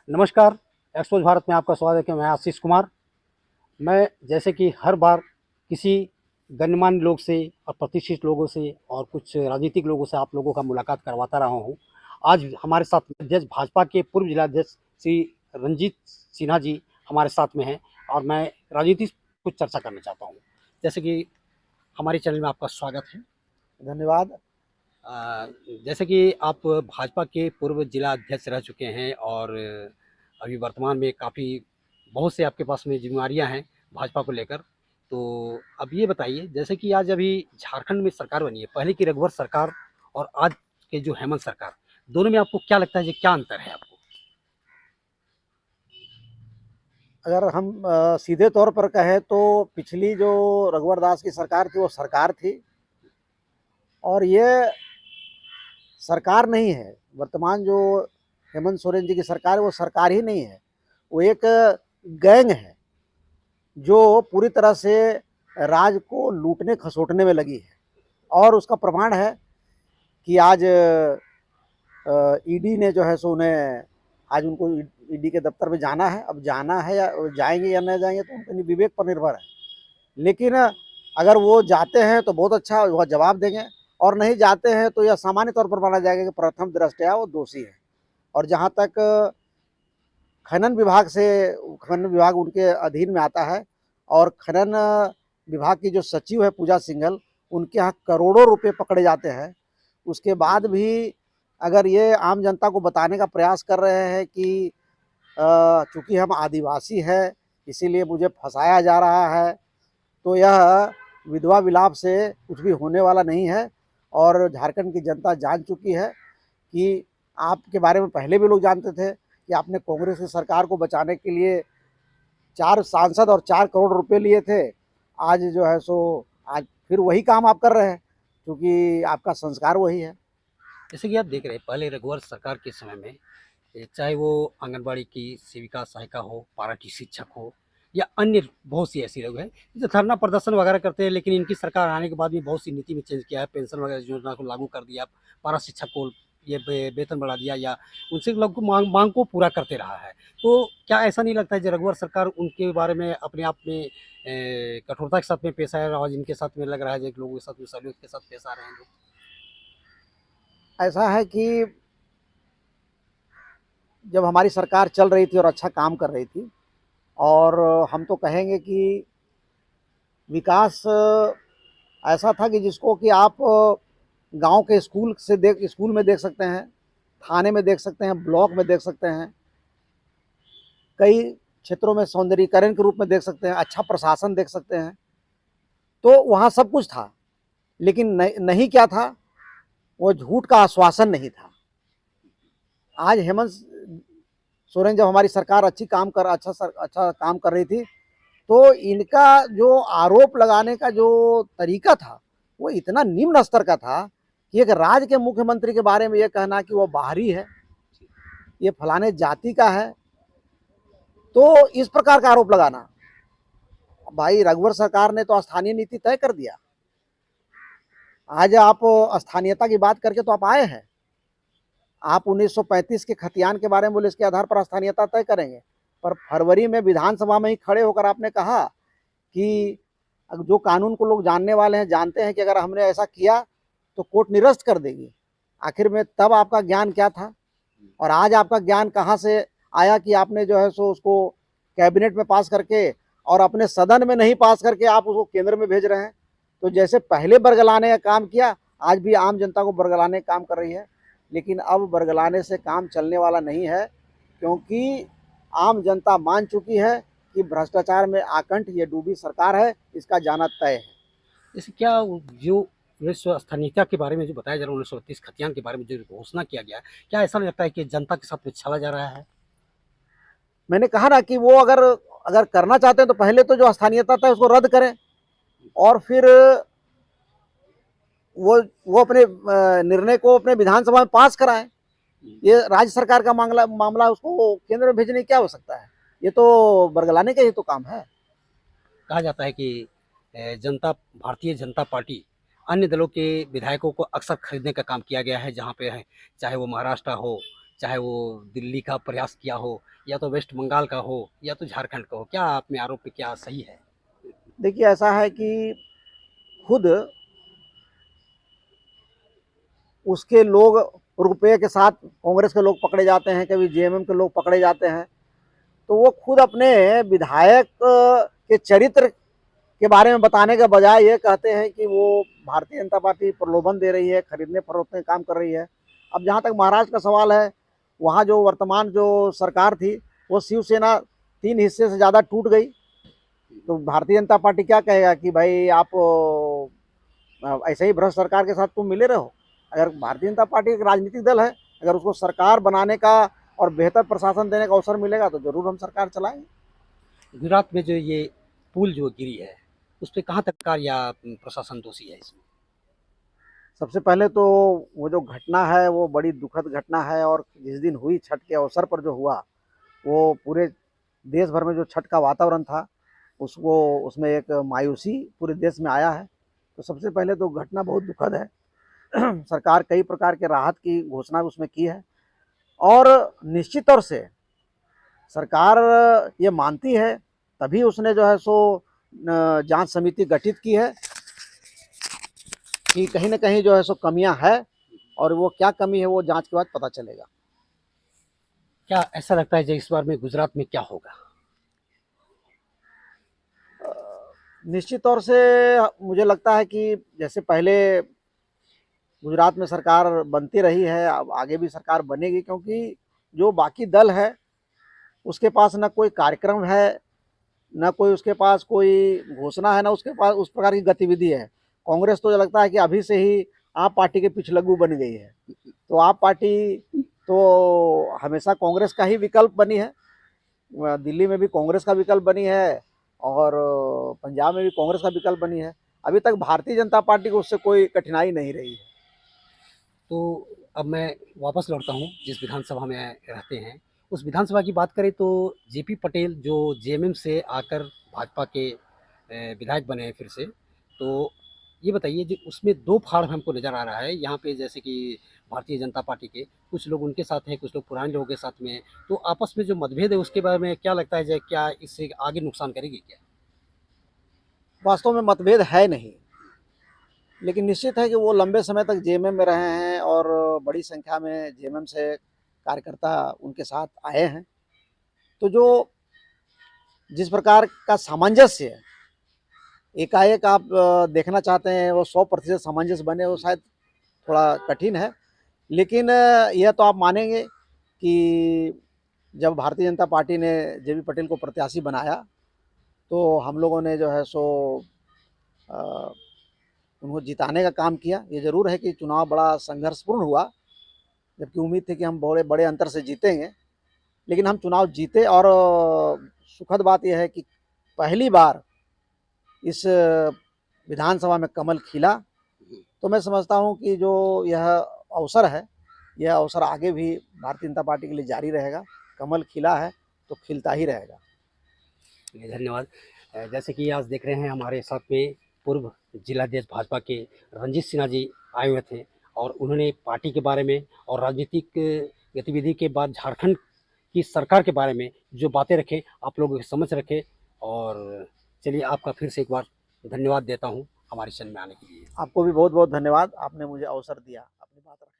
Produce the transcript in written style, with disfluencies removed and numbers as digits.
नमस्कार, एक्सपोज भारत में आपका स्वागत है। मैं आशीष कुमार। मैं जैसे कि हर बार किसी गणमान्य लोग से और प्रतिष्ठित लोगों से और कुछ राजनीतिक लोगों से आप लोगों का मुलाकात करवाता रहा हूँ। आज हमारे साथ अध्यक्ष भाजपा के पूर्व जिलाध्यक्ष श्री रंजीत सिन्हा जी हमारे साथ में हैं और मैं राजनीति कुछ चर्चा करना चाहता हूँ। जैसे कि हमारे चैनल में आपका स्वागत है। धन्यवाद। जैसे कि आप भाजपा के पूर्व जिला अध्यक्ष रह चुके हैं और अभी वर्तमान में काफ़ी बहुत से आपके पास में जिम्मेदारियां हैं भाजपा को लेकर। तो अब ये बताइए, जैसे कि आज अभी झारखंड में सरकार बनी है, पहले की रघुवर सरकार और आज के जो हेमंत सरकार, दोनों में आपको क्या लगता है, क्या अंतर है आपको? अगर हम सीधे तौर पर कहें तो पिछली जो रघुवर दास की सरकार थी वो सरकार थी और ये सरकार नहीं है। वर्तमान जो हेमंत सोरेन जी की सरकार है वो सरकार ही नहीं है, वो एक गैंग है जो पूरी तरह से राज को लूटने खसोटने में लगी है। और उसका प्रमाण है कि आज ईडी ने जो है सो उन्हें आज उनको ईडी के दफ्तर में जाना है। अब जाना है या जाएंगे या नहीं जाएंगे तो उनके विवेक पर निर्भर है, लेकिन अगर वो जाते हैं तो बहुत अच्छा वह जवाब देंगे और नहीं जाते हैं तो यह सामान्य तौर पर माना जाएगा कि प्रथम दृष्टया वो दोषी है। और जहाँ तक खनन विभाग से, खनन विभाग उनके अधीन में आता है और खनन विभाग की जो सचिव है पूजा सिंघल, उनके यहाँ करोड़ों रुपए पकड़े जाते हैं। उसके बाद भी अगर ये आम जनता को बताने का प्रयास कर रहे हैं कि चूँकि हम आदिवासी हैं इसीलिए मुझे फंसाया जा रहा है, तो यह विधवा विलाप से कुछ भी होने वाला नहीं है। और झारखंड की जनता जान चुकी है कि आपके बारे में पहले भी लोग जानते थे कि आपने कांग्रेस की सरकार को बचाने के लिए 4 सांसद और 4 करोड़ रुपए लिए थे। आज जो है सो आज फिर वही काम आप कर रहे हैं, क्योंकि आपका संस्कार वही है। जैसे कि आप देख रहे हैं, पहले रघुवर सरकार के समय में चाहे वो आंगनबाड़ी की सेविका सहायिका हो, पारा की शिक्षक हो या अन्य बहुत सी ऐसी लोग हैं जो धरना प्रदर्शन वगैरह करते हैं, लेकिन इनकी सरकार आने के बाद भी बहुत सी नीति में चेंज किया है। पेंशन वगैरह योजना को लागू कर दिया, पारा शिक्षक को ये वेतन बढ़ा दिया या उनसे लोग को मांग को पूरा करते रहा है। तो क्या ऐसा नहीं लगता है कि रघुवर सरकार उनके बारे में अपने आप में कठोरता के साथ में पेश आया और इनके साथ में लग रहा है कि लोगों के साथ में सहयोग के साथ पेश आ रहे हैं लोग? ऐसा है कि जब हमारी सरकार चल रही थी और अच्छा काम कर रही थी, और हम तो कहेंगे कि विकास ऐसा था कि जिसको कि आप गांव के स्कूल में देख सकते हैं, थाने में देख सकते हैं, ब्लॉक में देख सकते हैं, कई क्षेत्रों में सौंदर्यीकरण के रूप में देख सकते हैं, अच्छा प्रशासन देख सकते हैं। तो वहाँ सब कुछ था, लेकिन नहीं क्या था, वो झूठ का आश्वासन नहीं था। आज हेमंत सोरेन जब हमारी सरकार अच्छा काम कर रही थी, तो इनका जो आरोप लगाने का जो तरीका था वो इतना निम्न स्तर का था कि एक राज्य के मुख्यमंत्री के बारे में ये कहना कि वो बाहरी है, ये फलाने जाति का है, तो इस प्रकार का आरोप लगाना। भाई रघुवर सरकार ने तो स्थानीय नीति तय कर दिया। आज आप स्थानीयता की बात करके तो आप आए हैं, आप 1935 के खतियान के बारे में बोले, इसके आधार पर स्थानीयता तय करेंगे। पर फरवरी में विधानसभा में ही खड़े होकर आपने कहा कि जो कानून को लोग जानने वाले हैं जानते हैं कि अगर हमने ऐसा किया तो कोर्ट निरस्त कर देगी। आखिर में तब आपका ज्ञान क्या था और आज आपका ज्ञान कहाँ से आया कि आपने जो है सो उसको कैबिनेट में पास करके और अपने सदन में नहीं पास करके आप उसको केंद्र में भेज रहे हैं। तो जैसे पहले बरगलाने का काम किया, आज भी आम जनता को बरगलाने का काम कर रही है। लेकिन अब बरगलाने से काम चलने वाला नहीं है, क्योंकि आम जनता मान चुकी है कि भ्रष्टाचार में आकंठ ये डूबी सरकार है, इसका जाना तय है। जैसे क्या जो 19स्थानीयता के बारे में जो बताया जा रहा है, 1932 खतियान के बारे में जो घोषणा किया गया है, क्या ऐसा नहीं लगता है कि जनता के साथ में छला जा रहा है? मैंने कहा ना कि वो अगर अगर करना चाहते हैं तो पहले तो जो स्थानीयता था उसको रद्द करें और फिर वो अपने निर्णय को अपने विधानसभा में पास कराएं। ये राज्य सरकार का मामला उसको केंद्र में भेजने की क्या हो सकता है? ये तो बरगलाने का ही तो काम है। कहा जाता है कि भारतीय जनता पार्टी अन्य दलों के विधायकों को अक्सर खरीदने का काम किया गया है, जहाँ पे है चाहे वो महाराष्ट्र हो चाहे वो दिल्ली का प्रयास किया हो, या तो वेस्ट बंगाल का हो, या तो झारखंड का हो, क्या आप में आरोप क्या सही है? देखिए, ऐसा है कि खुद उसके लोग रुपये के साथ कांग्रेस के लोग पकड़े जाते हैं, कभी जेएमएम के लोग पकड़े जाते हैं, तो वो खुद अपने विधायक के चरित्र के बारे में बताने के बजाय ये कहते हैं कि वो भारतीय जनता पार्टी प्रलोभन दे रही है, खरीदने फरोखने का काम कर रही है। अब जहाँ तक महाराष्ट्र का सवाल है, वहाँ जो वर्तमान जो सरकार थी, वो शिवसेना 3 हिस्से से ज़्यादा टूट गई। तो भारतीय जनता पार्टी क्या कहेगा कि भाई आप ऐसे ही भ्रष्ट सरकार के साथ तुम मिले रहो। अगर भारतीय जनता पार्टी एक राजनीतिक दल है, अगर उसको सरकार बनाने का और बेहतर प्रशासन देने का अवसर मिलेगा तो जरूर हम सरकार चलाएंगे। गुजरात में जो ये पुल जो गिरी है, उस पर कहाँ तक सरकार या प्रशासन दोषी है इसमें? सबसे पहले तो वो जो घटना है वो बड़ी दुखद घटना है, और जिस दिन हुई छठ के अवसर पर जो हुआ, वो पूरे देश भर में जो छठ का वातावरण था, उसको उसमें एक मायूसी पूरे देश में आया है। तो सबसे पहले तो घटना बहुत दुखद है। सरकार कई प्रकार के राहत की घोषणा उसमें की है, और निश्चित तौर से सरकार ये मानती है, तभी उसने जो है सो जांच समिति गठित की है कि कहीं ना कहीं जो है सो कमियां है, और वो क्या कमी है वो जांच के बाद पता चलेगा। क्या ऐसा लगता है जो इस बार में गुजरात में क्या होगा? निश्चित तौर से मुझे लगता है कि जैसे पहले गुजरात में सरकार बनती रही है, अब आगे भी सरकार बनेगी, क्योंकि जो बाकी दल है उसके पास ना कोई कार्यक्रम है, ना कोई उसके पास कोई घोषणा है, ना उसके पास उस प्रकार की गतिविधि है। कांग्रेस तो लगता है कि अभी से ही आप पार्टी के पिछलग्गू बन गई है। तो आप पार्टी तो हमेशा कांग्रेस का ही विकल्प बनी है, दिल्ली में भी कांग्रेस का विकल्प बनी है, और पंजाब में भी कांग्रेस का विकल्प बनी है। अभी तक भारतीय जनता पार्टी को उससे कोई कठिनाई नहीं रही है। तो अब मैं वापस लौटता हूँ जिस विधानसभा में रहते हैं, उस विधानसभा की बात करें तो जेपी पटेल जो जेएमएम से आकर भाजपा के विधायक बने हैं फिर से, तो ये बताइए जी, उसमें दो फाड़ हमको नज़र आ रहा है यहाँ पे, जैसे कि भारतीय जनता पार्टी के कुछ लोग उनके साथ हैं, कुछ लोग पुराने लोगों के साथ में हैं। तो आपस में जो मतभेद है उसके बारे में क्या लगता है, क्या इससे आगे नुकसान करेगी क्या? वास्तव में मतभेद है नहीं, लेकिन निश्चित है कि वो लंबे समय तक जेएमएम में रहे हैं, और बड़ी संख्या में जेएमएम से कार्यकर्ता उनके साथ आए हैं। तो जो जिस प्रकार का सामंजस्य है, एकाएक आप देखना चाहते हैं वो 100% सामंजस्य बने, वो शायद थोड़ा कठिन है। लेकिन यह तो आप मानेंगे कि जब भारतीय जनता पार्टी ने जेबी पटेल को प्रत्याशी बनाया, तो हम लोगों ने जो है सो उनको जिताने का काम किया। ये ज़रूर है कि चुनाव बड़ा संघर्षपूर्ण हुआ, जबकि उम्मीद थी कि हम बड़े बड़े अंतर से जीतेंगे, लेकिन हम चुनाव जीते। और सुखद बात यह है कि पहली बार इस विधानसभा में कमल खिला। तो मैं समझता हूं कि जो यह अवसर है, यह अवसर आगे भी भारतीय जनता पार्टी के लिए जारी रहेगा। कमल खिला है तो खिलता ही रहेगा। धन्यवाद। जैसे कि आज देख रहे हैं हमारे साथ में पूर्व जिलाध्यक्ष भाजपा के रंजीत सिन्हा जी आए हुए थे, और उन्होंने पार्टी के बारे में और राजनीतिक गतिविधि के बाद झारखंड की सरकार के बारे में जो बातें रखे, आप लोगों की समझ रखे। और चलिए, आपका फिर से एक बार धन्यवाद देता हूं हमारे चैनल में आने के लिए। आपको भी बहुत बहुत धन्यवाद, आपने मुझे अवसर दिया अपनी बात रखने का।